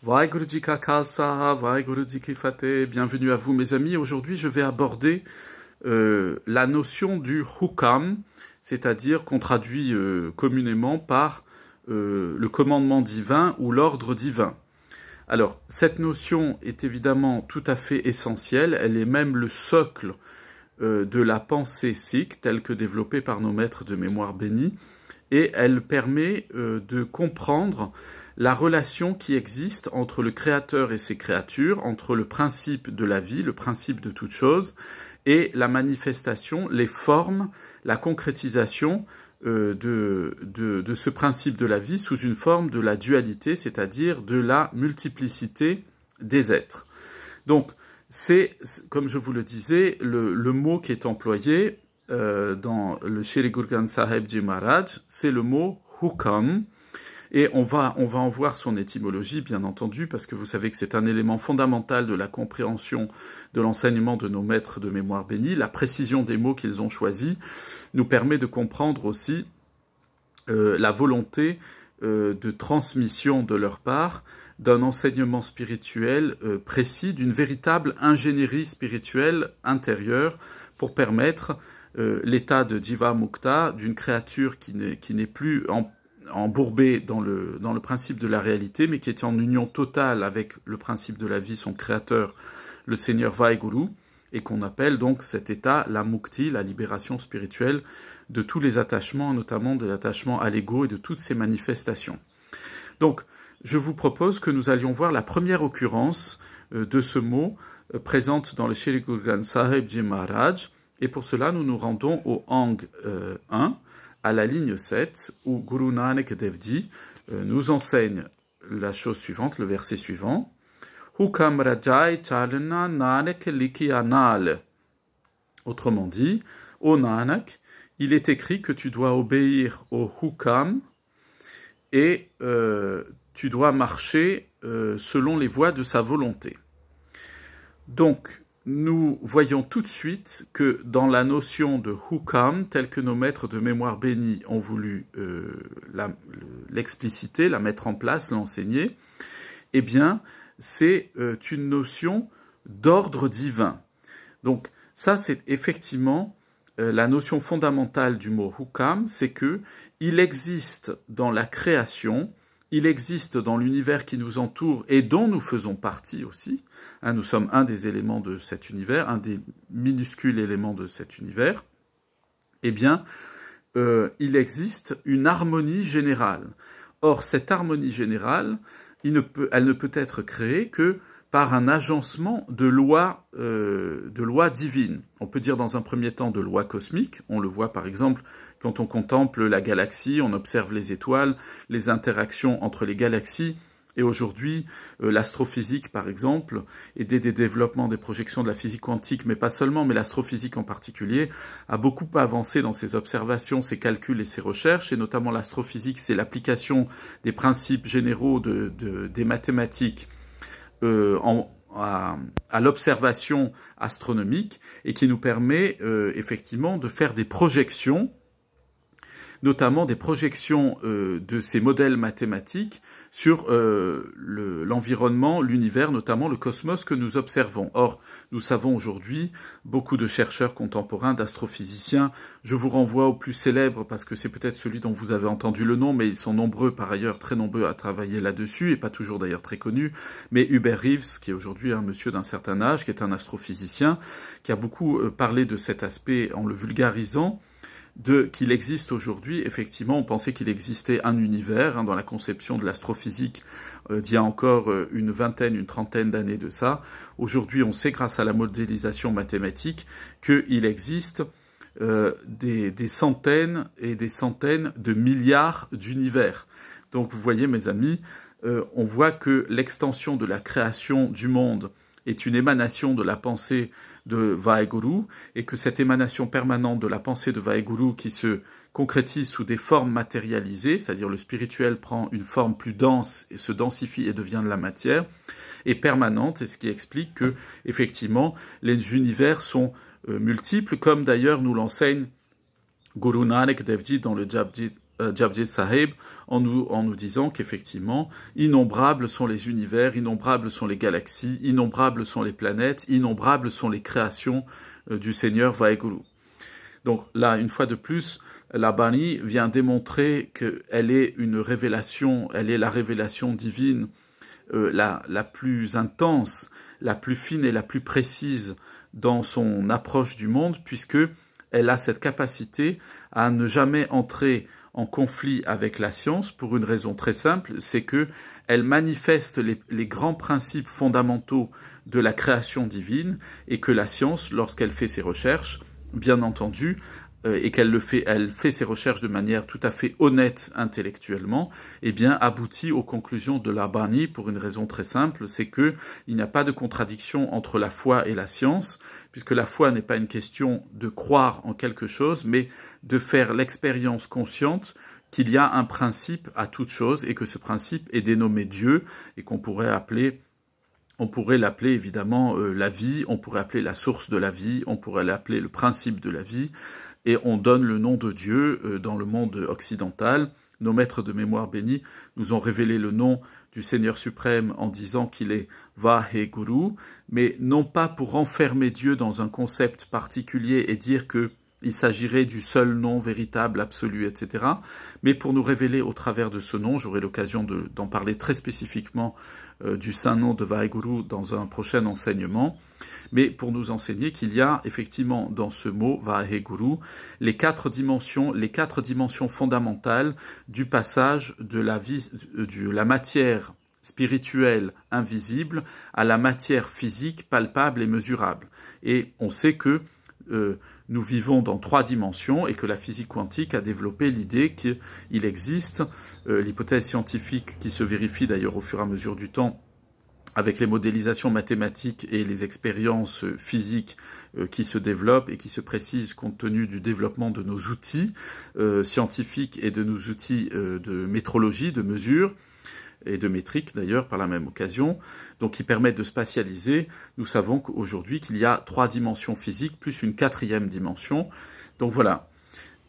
Vaheguru Ji Ka Khalsa, Vaheguru Ji Ki Fateh. Bienvenue à vous mes amis. Aujourd'hui je vais aborder la notion du hukam, c'est-à-dire qu'on traduit communément par le commandement divin ou l'ordre divin. Alors cette notion est évidemment tout à fait essentielle, elle est même le socle de la pensée sikh telle que développée par nos maîtres de mémoire bénis, et elle permet de comprendre la relation qui existe entre le Créateur et ses créatures, entre le principe de la vie, le principe de toute chose, et la manifestation, les formes, la concrétisation de ce principe de la vie sous une forme de la dualité, c'est-à-dire de la multiplicité des êtres. Donc, c'est, comme je vous le disais, le mot qui est employé dans le Shri Guru Granth Sahib Ji Maharaj, c'est le mot hukam. Et on va en voir son étymologie, bien entendu, parce que vous savez que c'est un élément fondamental de la compréhension de l'enseignement de nos maîtres de mémoire bénis. La précision des mots qu'ils ont choisis nous permet de comprendre aussi la volonté de transmission de leur part d'un enseignement spirituel précis, d'une véritable ingénierie spirituelle intérieure pour permettre l'état de Jiva Mukta, d'une créature qui n'est plus embourbé dans le principe de la réalité, mais qui est en union totale avec le principe de la vie, son créateur, le Seigneur Vaheguru, et qu'on appelle donc cet état la mukti, la libération spirituelle de tous les attachements, notamment de l'attachement à l'ego et de toutes ses manifestations. Donc, je vous propose que nous allions voir la première occurrence de ce mot présente dans le Shri Guru Granth Sahib Ji Maharaj, et pour cela nous nous rendons au Ang 1, à la ligne 7, où Guru Nanak Dev Ji nous enseigne la chose suivante, le verset suivant. Hukam Rajai Chalana Nanak Likianal. Autrement dit, ô Nanak, il est écrit que tu dois obéir au hukam et tu dois marcher selon les voies de sa volonté. Donc, nous voyons tout de suite que dans la notion de hukam, telle que nos maîtres de mémoire bénis ont voulu l'expliciter, la mettre en place, l'enseigner, eh bien, c'est une notion d'ordre divin. Donc, ça, c'est effectivement la notion fondamentale du mot hukam, c'est que il existe dans la création, il existe dans l'univers qui nous entoure et dont nous faisons partie aussi. Nous sommes un des éléments de cet univers, un des minuscules éléments de cet univers. Eh bien, il existe une harmonie générale. Or, cette harmonie générale, elle ne peut être créée que par un agencement de lois divines. On peut dire dans un premier temps de lois cosmiques. On le voit par exemple quand on contemple la galaxie, on observe les étoiles, les interactions entre les galaxies. Et aujourd'hui, l'astrophysique, par exemple, et des développements des projections de la physique quantique, mais pas seulement, mais l'astrophysique en particulier, a beaucoup avancé dans ses observations, ses calculs et ses recherches, et notamment l'astrophysique, c'est l'application des principes généraux des mathématiques à l'observation astronomique, et qui nous permet effectivement de faire des projections, notamment des projections de ces modèles mathématiques sur l'environnement, l'univers, notamment le cosmos que nous observons. Or, nous savons aujourd'hui, beaucoup de chercheurs contemporains, d'astrophysiciens, je vous renvoie au plus célèbre, parce que c'est peut-être celui dont vous avez entendu le nom, mais ils sont nombreux, par ailleurs, très nombreux à travailler là-dessus, et pas toujours d'ailleurs très connus, mais Hubert Reeves, qui est aujourd'hui un monsieur d'un certain âge, qui est un astrophysicien, qui a beaucoup parlé de cet aspect en le vulgarisant, qu'il existe aujourd'hui, effectivement, on pensait qu'il existait un univers dans la conception de l'astrophysique d'il y a encore une vingtaine, une trentaine d'années de ça. Aujourd'hui, on sait, grâce à la modélisation mathématique, qu'il existe des centaines et des centaines de milliards d'univers. Donc, vous voyez, mes amis, on voit que l'extension de la création du monde est une émanation de la pensée de Vaheguru, et que cette émanation permanente de la pensée de Vaheguru qui se concrétise sous des formes matérialisées, c'est-à-dire le spirituel prend une forme plus dense et se densifie et devient de la matière, est permanente, et ce qui explique que, effectivement, les univers sont multiples, comme d'ailleurs nous l'enseigne Guru Nanak Dev Ji dans le Japji Japji Sahib en nous disant qu'effectivement, innombrables sont les univers, innombrables sont les galaxies, innombrables sont les planètes, innombrables sont les créations du Seigneur Vaheguru. Donc là, une fois de plus, la Bani vient démontrer qu'elle est une révélation, elle est la révélation divine la plus intense, la plus fine et la plus précise dans son approche du monde, puisque elle a cette capacité à ne jamais entrer en conflit avec la science pour une raison très simple, c'est que elle manifeste les grands principes fondamentaux de la création divine et que la science, lorsqu'elle fait ses recherches, bien entendu, et elle fait ses recherches de manière tout à fait honnête intellectuellement, eh bien, aboutit aux conclusions de la Bani pour une raison très simple, c'est que il n'y a pas de contradiction entre la foi et la science, puisque la foi n'est pas une question de croire en quelque chose, mais de faire l'expérience consciente qu'il y a un principe à toute chose et que ce principe est dénommé Dieu et qu'on pourrait l'appeler évidemment la vie, on pourrait appeler la source de la vie, on pourrait l'appeler le principe de la vie, et on donne le nom de Dieu dans le monde occidental. Nos maîtres de mémoire bénis nous ont révélé le nom du Seigneur suprême en disant qu'il est Vaheguru, mais non pas pour enfermer Dieu dans un concept particulier et dire que il s'agirait du seul nom véritable, absolu, etc., mais pour nous révéler au travers de ce nom, j'aurai l'occasion d'en parler très spécifiquement du saint nom de Vaheguru dans un prochain enseignement, mais pour nous enseigner qu'il y a effectivement dans ce mot Vaheguru les quatre dimensions fondamentales du passage de la matière spirituelle invisible à la matière physique palpable et mesurable. Et on sait que nous vivons dans 3 dimensions et que la physique quantique a développé l'idée qu'il existe, l'hypothèse scientifique qui se vérifie d'ailleurs au fur et à mesure du temps avec les modélisations mathématiques et les expériences physiques qui se développent et qui se précisent compte tenu du développement de nos outils scientifiques et de nos outils de métrologie, de mesure, et de métrique d'ailleurs par la même occasion, donc qui permettent de spatialiser. Nous savons qu'aujourd'hui qu'il y a 3 dimensions physiques plus une 4e dimension. Donc voilà.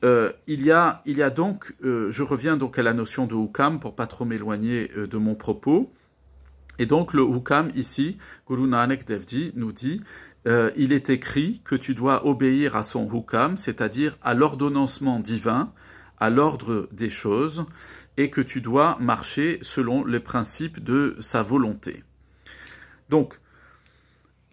Il y a donc, je reviens donc à la notion de hukam pour pas trop m'éloigner de mon propos. Et donc le hukam ici, Guru Nanak Dev Ji nous dit, il est écrit que tu dois obéir à son hukam, c'est-à-dire à l'ordonnancement divin, à l'ordre des choses, et que tu dois marcher selon les principes de sa volonté. Donc,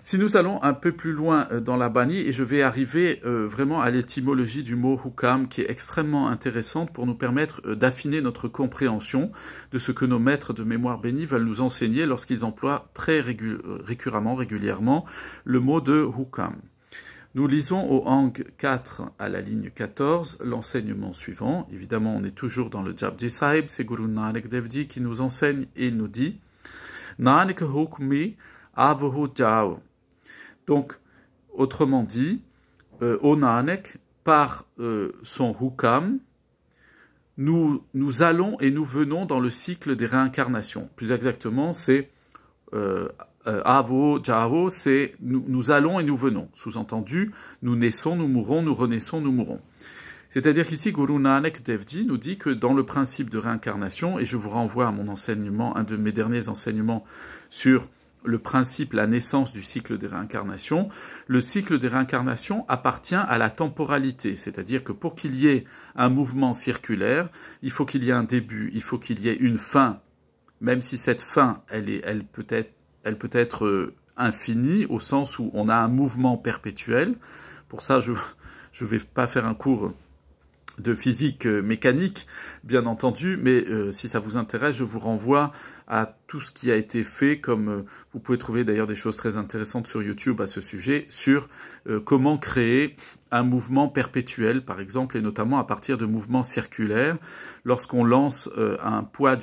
si nous allons un peu plus loin dans la Bani, et je vais arriver vraiment à l'étymologie du mot hukam, qui est extrêmement intéressante pour nous permettre d'affiner notre compréhension de ce que nos maîtres de mémoire bénis veulent nous enseigner lorsqu'ils emploient très régulièrement, le mot de hukam. Nous lisons au Hang 4 à la ligne 14 l'enseignement suivant. Évidemment, on est toujours dans le Japji Sahib, c'est Guru Nanak Dev Ji qui nous enseigne et il nous dit Nanak hukmi avahu jao. Donc, autrement dit, au Nanak, par son hukam, nous allons et nous venons dans le cycle des réincarnations. Plus exactement, c'est Avo, Jao, c'est nous allons et nous venons. Sous-entendu, nous naissons, nous mourons, nous renaissons, nous mourons. C'est-à-dire qu'ici, Guru Nanak Dev Ji nous dit que dans le principe de réincarnation, et je vous renvoie à mon enseignement, un de mes derniers enseignements sur le principe, la naissance du cycle des réincarnations, le cycle des réincarnations appartient à la temporalité, c'est-à-dire que pour qu'il y ait un mouvement circulaire, il faut qu'il y ait un début, il faut qu'il y ait une fin, même si cette fin, elle peut être infinie, au sens où on a un mouvement perpétuel. Pour ça, je ne vais pas faire un cours de physique mécanique, bien entendu, mais si ça vous intéresse, je vous renvoie à tout ce qui a été fait, comme vous pouvez trouver d'ailleurs des choses très intéressantes sur YouTube à ce sujet, sur comment créer un mouvement perpétuel, par exemple, et notamment à partir de mouvements circulaires, lorsqu'on lance un poids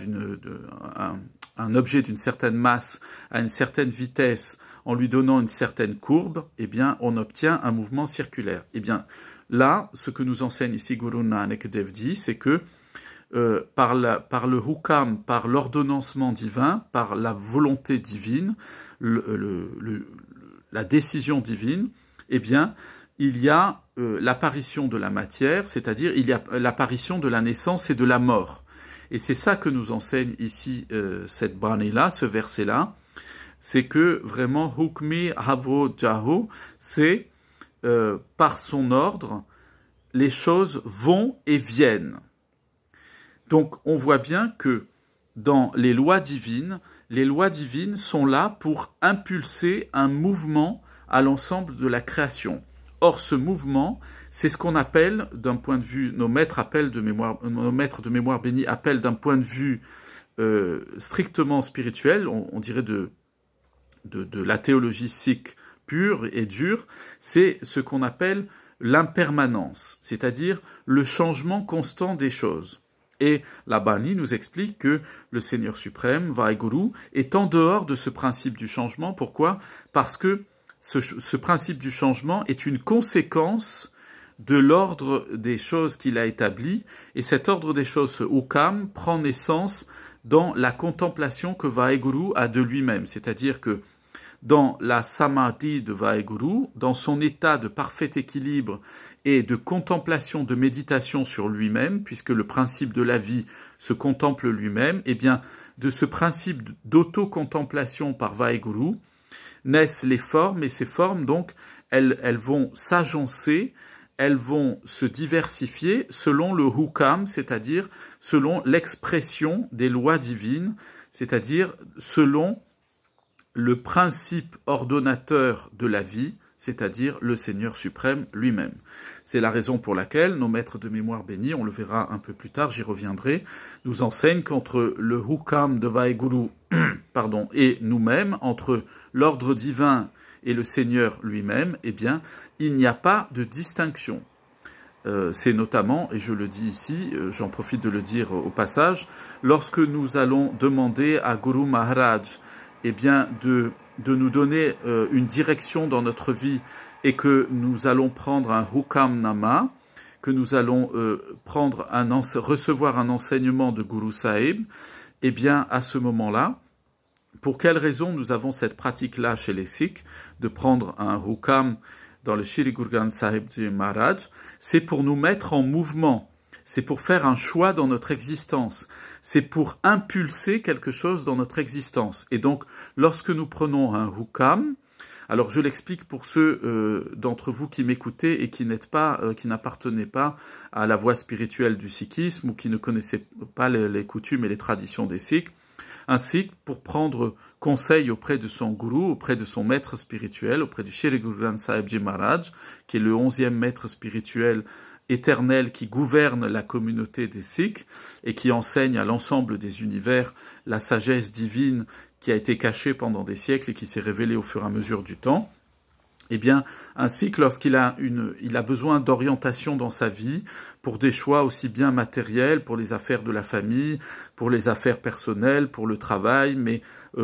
un objet d'une certaine masse à une certaine vitesse en lui donnant une certaine courbe, eh bien, on obtient un mouvement circulaire. Eh bien, là, ce que nous enseigne ici Guru Nanak Dev Ji, c'est que par le hukam, par l'ordonnancement divin, par la volonté divine, la décision divine, eh bien, il y a l'apparition de la matière, c'est-à-dire il y a l'apparition de la naissance et de la mort. Et c'est ça que nous enseigne ici cette Bani-là, ce verset-là, c'est que vraiment Hukmi Havo Jahu, c'est par son ordre, les choses vont et viennent. Donc on voit bien que dans les lois divines sont là pour impulser un mouvement à l'ensemble de la création. Or, ce mouvement, c'est ce qu'on appelle, d'un point de vue, nos maîtres de mémoire bénis appellent d'un point de vue strictement spirituel, on dirait de la théologie sikh pure et dure, c'est ce qu'on appelle l'impermanence, c'est-à-dire le changement constant des choses. Et la Bani nous explique que le Seigneur suprême, Vaheguru, est en dehors de ce principe du changement. Pourquoi? Parce que ce principe du changement est une conséquence de l'ordre des choses qu'il a établi, et cet ordre des choses, ce Hukam, prend naissance dans la contemplation que Vaheguru a de lui-même, c'est-à-dire que dans la Samadhi de Vaheguru, dans son état de parfait équilibre et de contemplation, de méditation sur lui-même, puisque le principe de la vie se contemple lui-même, eh bien, de ce principe d'auto-contemplation par Vaheguru, naissent les formes, et ces formes, donc, elles vont s'agencer, elles vont se diversifier selon le hukam, c'est-à-dire selon l'expression des lois divines, c'est-à-dire selon le principe ordonnateur de la vie, c'est-à-dire le Seigneur suprême lui-même. C'est la raison pour laquelle nos maîtres de mémoire bénis, on le verra un peu plus tard, j'y reviendrai, nous enseignent qu'entre le hukam de Vaheguru et nous-mêmes, entre l'ordre divin et le Seigneur lui-même, eh bien, il n'y a pas de distinction. C'est notamment, et je le dis ici, j'en profite de le dire au passage, lorsque nous allons demander à Guru Maharaj eh bien, de nous donner une direction dans notre vie et que nous allons prendre un hukam nama, que nous allons recevoir un enseignement de Guru Sahib, eh bien, à ce moment-là, pour quelle raison nous avons cette pratique-là chez les Sikhs, de prendre un hukam dans le Shri Guru Granth Sahib Ji Maharaj? C'est pour nous mettre en mouvement. C'est pour faire un choix dans notre existence. C'est pour impulser quelque chose dans notre existence. Et donc, lorsque nous prenons un hukam, alors je l'explique pour ceux d'entre vous qui m'écoutez et qui n'appartenaient pas à la voie spirituelle du sikhisme ou qui ne connaissaient pas les coutumes et les traditions des Sikhs. Un Sikh, pour prendre conseil auprès de son gourou, auprès de son maître spirituel, auprès du Shri Guru Granth Sahib Ji Maharaj, qui est le 11e maître spirituel éternel qui gouverne la communauté des Sikhs et qui enseigne à l'ensemble des univers la sagesse divine qui a été cachée pendant des siècles et qui s'est révélée au fur et à mesure du temps. Eh bien, un Sikh, lorsqu'il a besoin d'orientation dans sa vie, pour des choix aussi bien matériels, pour les affaires de la famille, pour les affaires personnelles, pour le travail, mais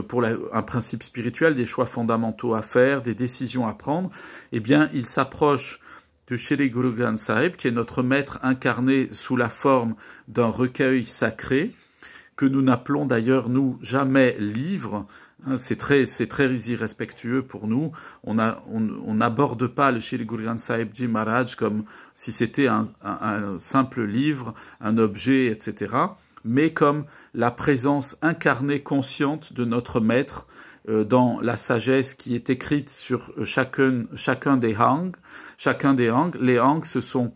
pour un principe spirituel, des choix fondamentaux à faire, des décisions à prendre, eh bien, il s'approche de Shri Guru Granth Sahib, qui est notre maître incarné sous la forme d'un recueil sacré, que nous n'appelons d'ailleurs, nous, jamais livre. C'est très irrespectueux pour nous. On n'aborde pas le Shri Guru Granth Sahib Ji Maharaj comme si c'était un simple livre, un objet, etc., mais comme la présence incarnée, consciente de notre maître dans la sagesse qui est écrite sur chacun des hangs. Les hangs, ce sont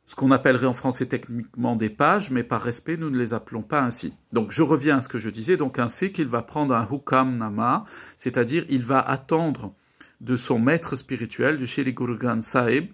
ce qu'on appellerait en français techniquement des pages, mais par respect, nous ne les appelons pas ainsi. Donc je reviens à ce que je disais, donc un Sikh, il va prendre un hukam nama, c'est-à-dire il va attendre de son maître spirituel, du Shri Guru Granth Sahib,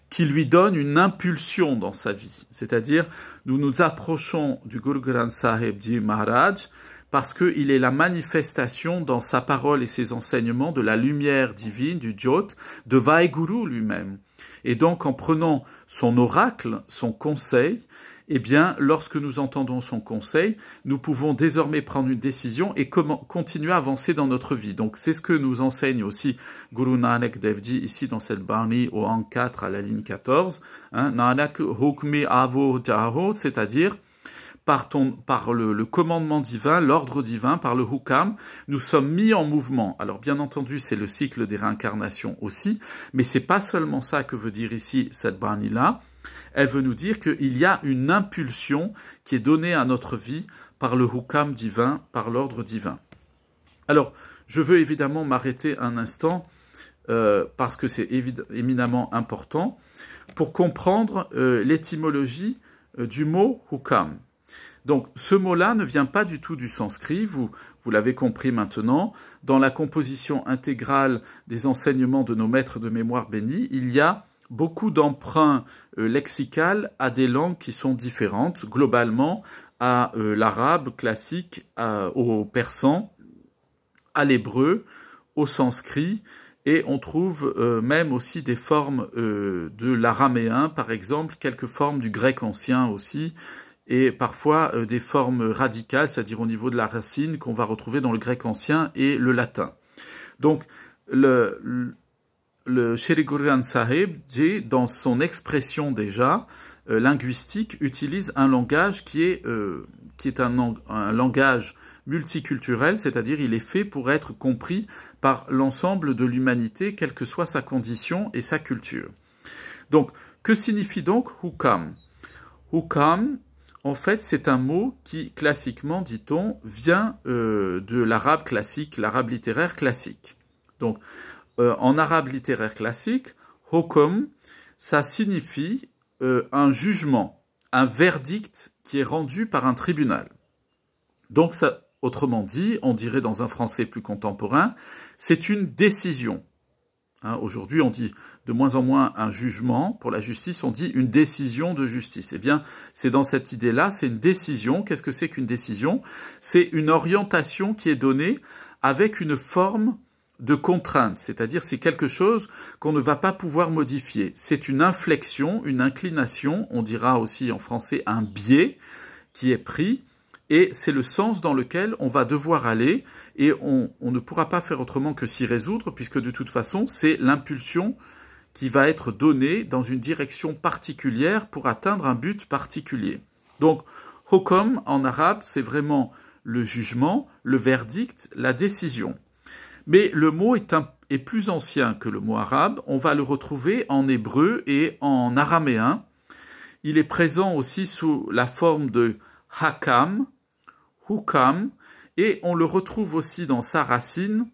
qui lui donne une impulsion dans sa vie. C'est-à-dire, nous nous approchons du Guru Granth Sahib Ji Maharaj parce qu'il est la manifestation dans sa parole et ses enseignements de la lumière divine, du Jyot, de Vaheguru lui-même. Et donc, en prenant son oracle, son conseil, eh bien, lorsque nous entendons son conseil, nous pouvons désormais prendre une décision et continuer à avancer dans notre vie. Donc, c'est ce que nous enseigne aussi Guru Nanak Dev Ji, ici dans cette Bani au Hang 4 à la ligne 14. Nanak Hukmi Avo Jaho, c'est-à-dire, par le commandement divin, l'ordre divin, par le hukam, nous sommes mis en mouvement. Alors bien entendu, c'est le cycle des réincarnations aussi, mais c'est pas seulement ça que veut dire ici cette Barney-là. Elle veut nous dire qu'il y a une impulsion qui est donnée à notre vie par le hukam divin, par l'ordre divin. Alors, je veux évidemment m'arrêter un instant, parce que c'est éminemment important, pour comprendre l'étymologie du mot hukam. Donc, ce mot-là ne vient pas du tout du sanskrit, vous l'avez compris maintenant. Dans la composition intégrale des enseignements de nos maîtres de mémoire bénis, il y a beaucoup d'emprunts lexicaux à des langues qui sont différentes, globalement à l'arabe classique, au persan, à l'hébreu, au sanskrit, et on trouve même aussi des formes de l'araméen, par exemple, quelques formes du grec ancien aussi, et parfois des formes radicales, c'est-à-dire au niveau de la racine, qu'on va retrouver dans le grec ancien et le latin. Donc, le Shri Guru Granth Sahib, dans son expression déjà linguistique, utilise un langage qui est un langage multiculturel, c'est-à-dire il est fait pour être compris par l'ensemble de l'humanité, quelle que soit sa condition et sa culture. Donc, que signifie donc hukam? Hukam, en fait, c'est un mot qui, classiquement, dit-on, vient de l'arabe classique, l'arabe littéraire classique. Donc, en arabe littéraire classique, hukum, ça signifie un jugement, un verdict qui est rendu par un tribunal. Donc, ça, autrement dit, on dirait dans un français plus contemporain, c'est une décision. Hein, aujourd'hui, on dit de moins en moins un jugement. Pour la justice, on dit une décision de justice. Eh bien, c'est dans cette idée-là, c'est une décision. Qu'est-ce que c'est qu'une décision? C'est une orientation qui est donnée avec une forme de contrainte, c'est-à-dire c'est quelque chose qu'on ne va pas pouvoir modifier. C'est une inflexion, une inclination, on dira aussi en français un biais qui est pris, et c'est le sens dans lequel on va devoir aller, et on ne pourra pas faire autrement que s'y résoudre, puisque de toute façon, c'est l'impulsion qui va être donnée dans une direction particulière pour atteindre un but particulier. Donc, hukm en arabe, c'est vraiment le jugement, le verdict, la décision. Mais le mot est plus ancien que le mot arabe. On va le retrouver en hébreu et en araméen. Il est présent aussi sous la forme de hakam, hukam, et on le retrouve aussi dans sa racine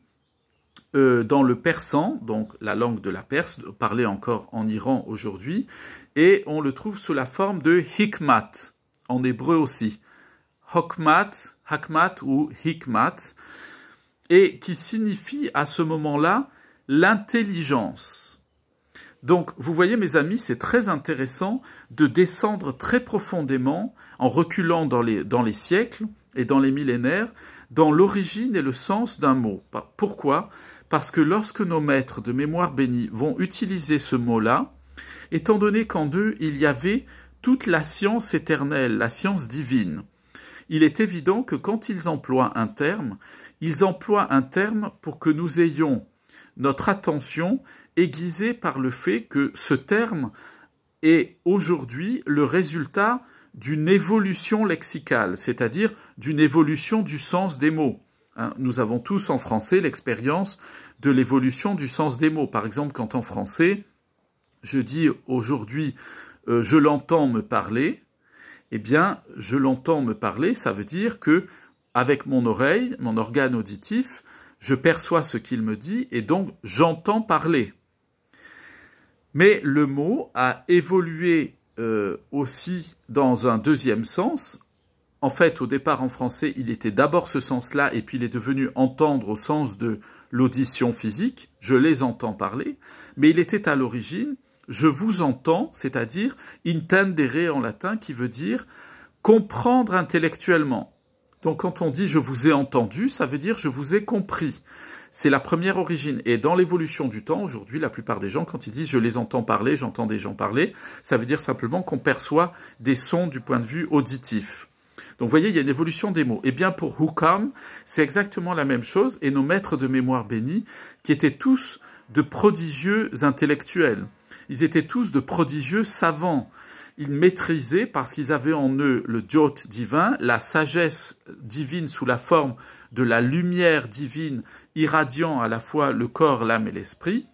dans le persan, donc la langue de la Perse, parlée encore en Iran aujourd'hui, et on le trouve sous la forme de hikmat, en hébreu aussi. Hakmat ou hikmat, et qui signifie à ce moment-là l'intelligence. Donc, vous voyez, mes amis, c'est très intéressant de descendre très profondément, en reculant dans les siècles et dans les millénaires, dans l'origine et le sens d'un mot. Pourquoi? Parce que lorsque nos maîtres de mémoire bénis vont utiliser ce mot-là, étant donné qu'en eux, il y avait toute la science éternelle, la science divine, il est évident que quand ils emploient un terme, ils emploient un terme pour que nous ayons notre attention aiguisée par le fait que ce terme est aujourd'hui le résultat d'une évolution lexicale, c'est-à-dire d'une évolution du sens des mots. Nous avons tous en français l'expérience de l'évolution du sens des mots. Par exemple, quand en français, je dis aujourd'hui « je l'entends me parler », eh bien, je l'entends me parler, ça veut dire que avec mon oreille, mon organe auditif, je perçois ce qu'il me dit et donc j'entends parler. Mais le mot a évolué aussi dans un deuxième sens. En fait, au départ en français, il était d'abord ce sens-là et puis il est devenu entendre au sens de l'audition physique. Je les entends parler. Mais il était à l'origine je vous entends, c'est-à-dire intendere en latin, qui veut dire comprendre intellectuellement. Donc quand on dit je vous ai entendu, ça veut dire je vous ai compris. C'est la première origine. Et dans l'évolution du temps, aujourd'hui, la plupart des gens, quand ils disent je les entends parler, j'entends des gens parler, ça veut dire simplement qu'on perçoit des sons du point de vue auditif. Donc vous voyez, il y a une évolution des mots. Et bien pour hukam, c'est exactement la même chose. Et nos maîtres de mémoire bénis, qui étaient tous de prodigieux intellectuels, ils étaient tous de prodigieux savants. ils maîtrisaient, parce qu'ils avaient en eux le Jot divin, la sagesse divine sous la forme de la lumière divine irradiant à la fois le corps, l'âme et l'esprit.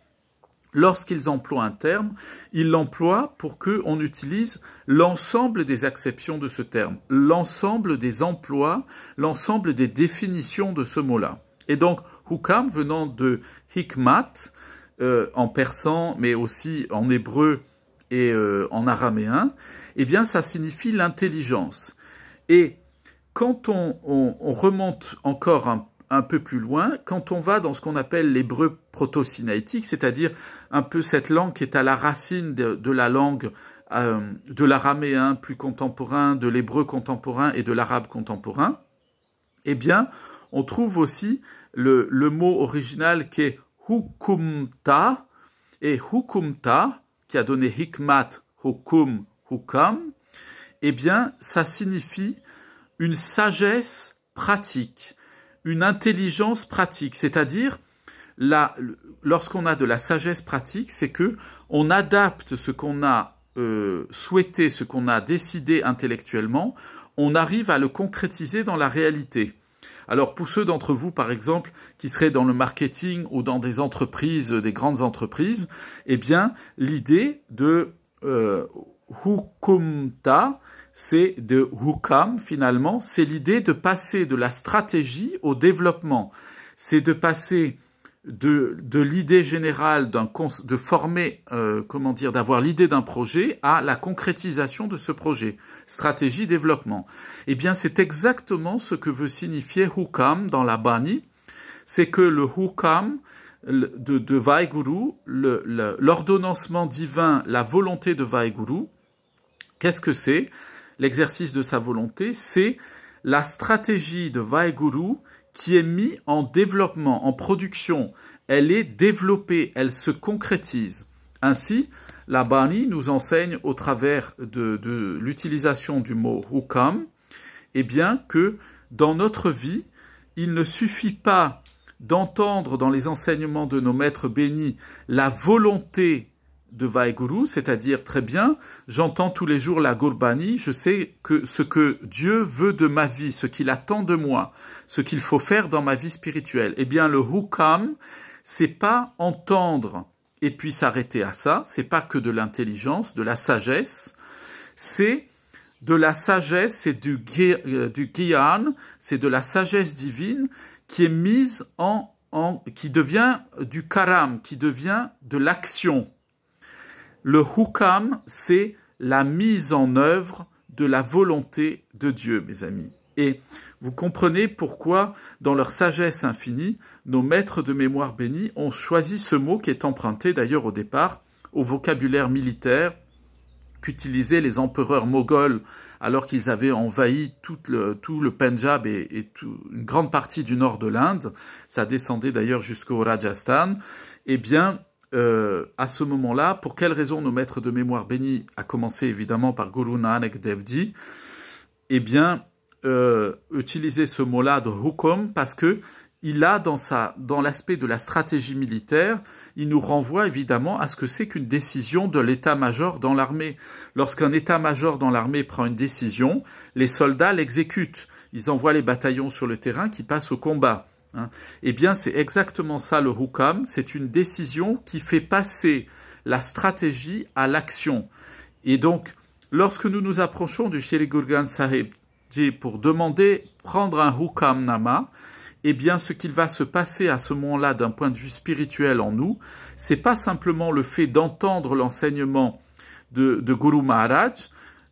Lorsqu'ils emploient un terme, ils l'emploient pour qu'on utilise l'ensemble des acceptions de ce terme, l'ensemble des emplois, l'ensemble des définitions de ce mot-là. Et donc, hukam, venant de hikmat, en persan, mais aussi en hébreu et en araméen, eh bien, ça signifie l'intelligence. Et quand on remonte encore un peu plus loin, quand on va dans ce qu'on appelle l'hébreu proto-sinaïtique, c'est-à-dire un peu cette langue qui est à la racine de la langue de l'araméen plus contemporain, de l'hébreu contemporain et de l'arabe contemporain, eh bien, on trouve aussi le mot original qui est hukumta, et hukumta, qui a donné hikmat, hukum, hukam, eh bien, ça signifie une sagesse pratique, une intelligence pratique, c'est-à-dire lorsqu'on a de la sagesse pratique, c'est que on adapte ce qu'on a souhaité, ce qu'on a décidé intellectuellement, on arrive à le concrétiser dans la réalité. Alors pour ceux d'entre vous, par exemple, qui seraient dans le marketing ou dans des entreprises, des grandes entreprises, eh bien, l'idée de hukumta, c'est de hukam, finalement, c'est l'idée de passer de la stratégie au développement. C'est de passer de l'idée générale de former, d'avoir l'idée d'un projet à la concrétisation de ce projet. Stratégie, développement. Eh bien, c'est exactement ce que veut signifier hukam dans la Bani. C'est que le hukam de Vaheguru, l'ordonnancement divin, la volonté de Vaheguru, qu'est-ce que c'est? L'exercice de sa volonté, c'est la stratégie de Vaheguru qui est mise en développement, en production. Elle est développée, elle se concrétise. Ainsi, la Bani nous enseigne au travers de l'utilisation du mot hukam, eh bien que dans notre vie, il ne suffit pas d'entendre dans les enseignements de nos maîtres bénis la volonté de Vaheguru, c'est-à-dire très bien, j'entends tous les jours la Gurbani, je sais que ce que Dieu veut de ma vie, ce qu'il attend de moi, ce qu'il faut faire dans ma vie spirituelle. Eh bien, le hukam, c'est pas entendre et puis s'arrêter à ça, c'est pas que de l'intelligence, de la sagesse, c'est de la sagesse, c'est du gyan, c'est de la sagesse divine qui est mise qui devient du karam, qui devient de l'action. Le hukam, c'est la mise en œuvre de la volonté de Dieu, mes amis. Et vous comprenez pourquoi, dans leur sagesse infinie, nos maîtres de mémoire bénis ont choisi ce mot qui est emprunté d'ailleurs au départ au vocabulaire militaire qu'utilisaient les empereurs moghols alors qu'ils avaient envahi tout le Pendjab et une grande partie du nord de l'Inde. Ça descendait d'ailleurs jusqu'au Rajasthan. Eh bien, à ce moment-là, pour quelles raisons nos maîtres de mémoire bénis, à commencer évidemment par Guru Nanak Dev Ji, eh bien, utiliser ce mot-là de hukum parce que il a dans l'aspect de la stratégie militaire, il nous renvoie évidemment à ce que c'est qu'une décision de l'état-major dans l'armée. Lorsqu'un état-major dans l'armée prend une décision, les soldats l'exécutent. Ils envoient les bataillons sur le terrain qui passent au combat. Eh bien, c'est exactement ça le hukam, c'est une décision qui fait passer la stratégie à l'action. Et donc, lorsque nous nous approchons du Shri Guru Granth Sahib pour demander, prendre un hukam nama, eh bien, ce qu'il va se passer à ce moment-là d'un point de vue spirituel en nous, c'est pas simplement le fait d'entendre l'enseignement de Guru Maharaj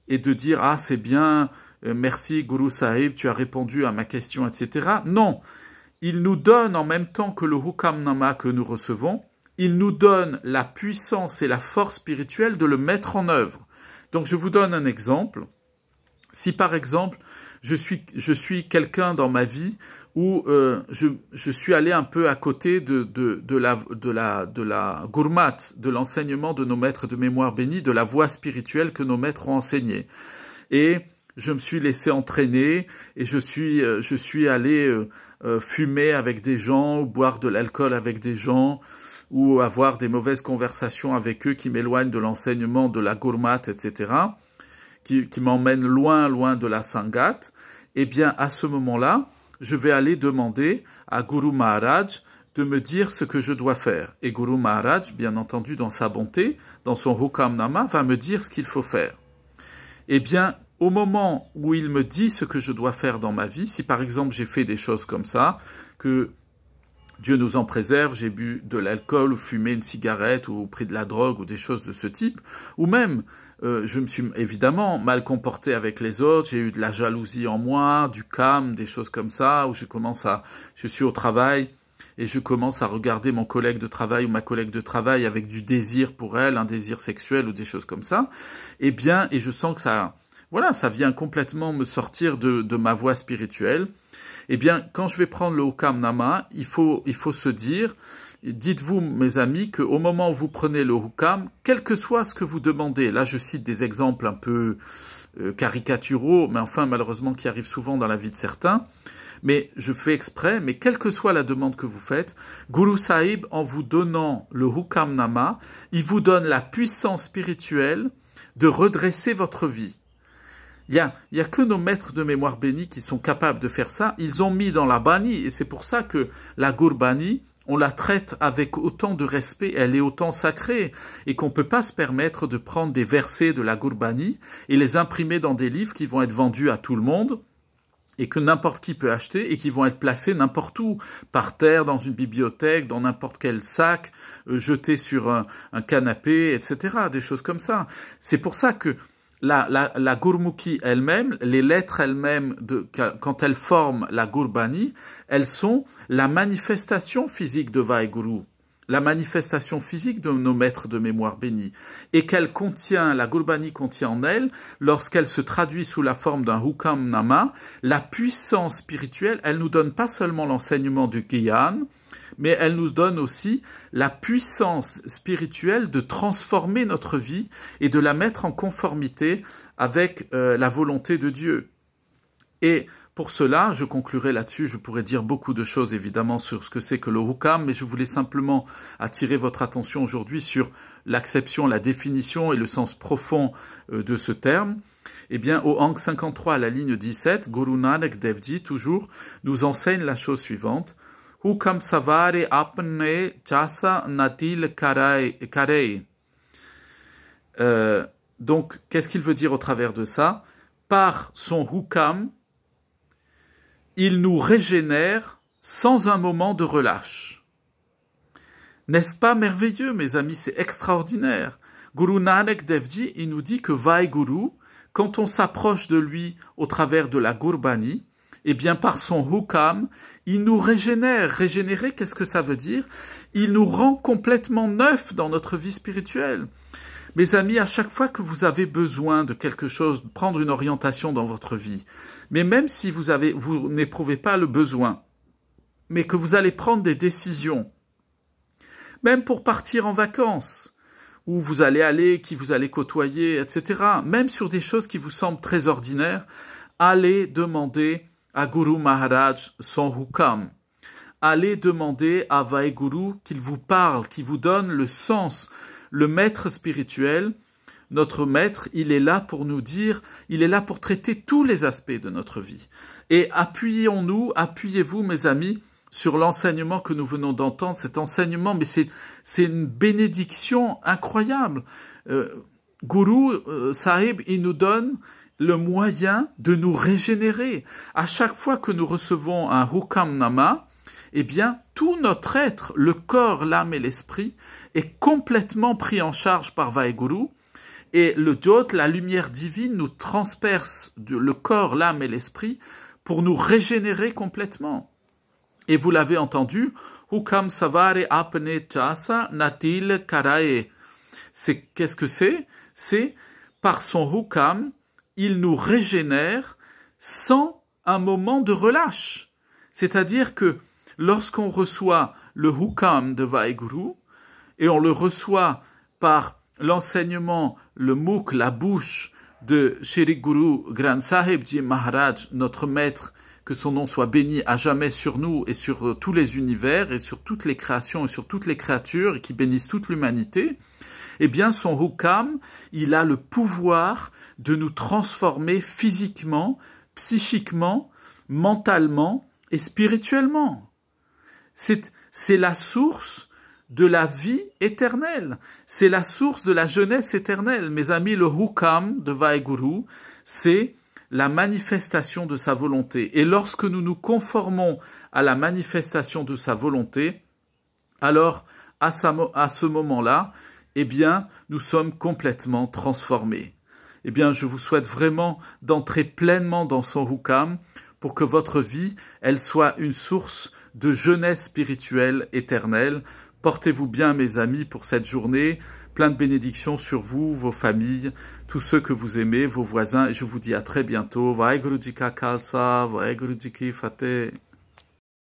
et de dire « Ah, c'est bien, merci Guru Sahib, tu as répondu à ma question, etc. » Non, il nous donne en même temps que le hukam nama que nous recevons, il nous donne la puissance et la force spirituelle de le mettre en œuvre. Donc je vous donne un exemple. Si par exemple, je suis quelqu'un dans ma vie où je suis allé un peu à côté de la gourmat, de l'enseignement de nos maîtres de mémoire bénis, de la voie spirituelle que nos maîtres ont enseignée. Et je me suis laissé entraîner et je suis allé fumer avec des gens, ou boire de l'alcool avec des gens, ou avoir des mauvaises conversations avec eux qui m'éloignent de l'enseignement de la gourmat, etc. qui m'emmène loin, loin de la Sangat, eh bien, à ce moment-là, je vais aller demander à Guru Maharaj de me dire ce que je dois faire. Et Guru Maharaj, bien entendu, dans sa bonté, dans son Hukamnama, va me dire ce qu'il faut faire. Eh bien, au moment où il me dit ce que je dois faire dans ma vie, si par exemple j'ai fait des choses comme ça, que Dieu nous en préserve, j'ai bu de l'alcool ou fumé une cigarette ou pris de la drogue ou des choses de ce type, ou même je me suis évidemment mal comporté avec les autres, j'ai eu de la jalousie en moi, du calme, des choses comme ça, où je suis au travail et je commence à regarder mon collègue de travail ou ma collègue de travail avec du désir pour elle, un désir sexuel ou des choses comme ça, eh bien, et je sens que ça vient complètement me sortir de ma voie spirituelle. Eh bien, quand je vais prendre le Hukam-nama, il faut se dire, dites-vous, mes amis, qu'au moment où vous prenez le Hukam, quel que soit ce que vous demandez, là je cite des exemples un peu caricaturaux, mais enfin malheureusement qui arrivent souvent dans la vie de certains, mais je fais exprès, mais quelle que soit la demande que vous faites, Guru Sahib, en vous donnant le Hukam-nama, il vous donne la puissance spirituelle de redresser votre vie. Il y a que nos maîtres de mémoire bénis qui sont capables de faire ça. Ils ont mis dans la Bani, et c'est pour ça que la Gurbani, on la traite avec autant de respect, elle est autant sacrée, et qu'on ne peut pas se permettre de prendre des versets de la Gurbani et les imprimer dans des livres qui vont être vendus à tout le monde, et que n'importe qui peut acheter, et qui vont être placés n'importe où, par terre, dans une bibliothèque, dans n'importe quel sac, jetés sur un canapé, etc., des choses comme ça. C'est pour ça que la Gurmukhi elle-même, les lettres elles-mêmes, quand elles forment la Gurbani, elles sont la manifestation physique de Vaheguru, la manifestation physique de nos maîtres de mémoire bénis, et la Gurbani contient en elle, lorsqu'elle se traduit sous la forme d'un Hukam-nama, la puissance spirituelle. Elle nous donne pas seulement l'enseignement du Gyan, mais elle nous donne aussi la puissance spirituelle de transformer notre vie et de la mettre en conformité avec la volonté de Dieu. Et pour cela, je conclurai là-dessus, je pourrais dire beaucoup de choses évidemment sur ce que c'est que le Hukam, mais je voulais simplement attirer votre attention aujourd'hui sur l'acception, la définition et le sens profond de ce terme. Eh bien, au Ang 53, à la ligne 17, Guru Nanak Dev Ji, toujours, nous enseigne la chose suivante. Hukam savare apne chasa natil karei. Donc, qu'est-ce qu'il veut dire au travers de ça? Par son hukam, il nous régénère sans un moment de relâche. N'est-ce pas merveilleux, mes amis? C'est extraordinaire. Guru Nanak Dev Ji, il nous dit que Vaheguru, quand on s'approche de lui au travers de la Gurbani, eh bien, par son hukam, il nous régénère. Régénérer, qu'est-ce que ça veut dire? Il nous rend complètement neufs dans notre vie spirituelle. Mes amis, à chaque fois que vous avez besoin de quelque chose, de prendre une orientation dans votre vie, mais même si vous n'éprouvez pas le besoin, mais que vous allez prendre des décisions, même pour partir en vacances, où vous allez aller, qui vous allez côtoyer, etc., même sur des choses qui vous semblent très ordinaires, allez demander à Guru Maharaj son hukam. Allez demander à Vaheguru qu'il vous parle, qu'il vous donne le sens. Le maître spirituel, notre maître, il est là pour nous dire, il est là pour traiter tous les aspects de notre vie. Et appuyez-vous, mes amis, sur l'enseignement que nous venons d'entendre, cet enseignement, mais c'est une bénédiction incroyable. Guru Sahib, il nous donne le moyen de nous régénérer. À chaque fois que nous recevons un Hukam-nama, eh bien, tout notre être, le corps, l'âme et l'esprit, est complètement pris en charge par Vaheguru, et le Jyot, la lumière divine, nous transperce le corps, l'âme et l'esprit pour nous régénérer complètement. Et vous l'avez entendu, Hukam savare apne chasa natil karae. Qu'est-ce que c'est? C'est par son Hukam, il nous régénère sans un moment de relâche. C'est-à-dire que lorsqu'on reçoit le Hukam de Vaheguru, et on le reçoit par l'enseignement, le mukh, la bouche de Shri Guru Granth Sahib Ji Maharaj, notre maître, que son nom soit béni à jamais sur nous et sur tous les univers et sur toutes les créations et sur toutes les créatures et qui bénissent toute l'humanité, eh bien son hukam, il a le pouvoir de nous transformer physiquement, psychiquement, mentalement et spirituellement. C'est la source de la vie éternelle. C'est la source de la jeunesse éternelle. Mes amis, le hukam de Vaheguru, c'est la manifestation de sa volonté. Et lorsque nous nous conformons à la manifestation de sa volonté, alors à ce moment-là, eh bien, nous sommes complètement transformés. Eh bien, je vous souhaite vraiment d'entrer pleinement dans son hukam pour que votre vie, elle soit une source de jeunesse spirituelle éternelle. Portez-vous bien, mes amis, pour cette journée. Plein de bénédictions sur vous, vos familles, tous ceux que vous aimez, vos voisins. Et je vous dis à très bientôt. Vaheguru Ji Ka Khalsa, Vaheguru Ji Ki Fateh.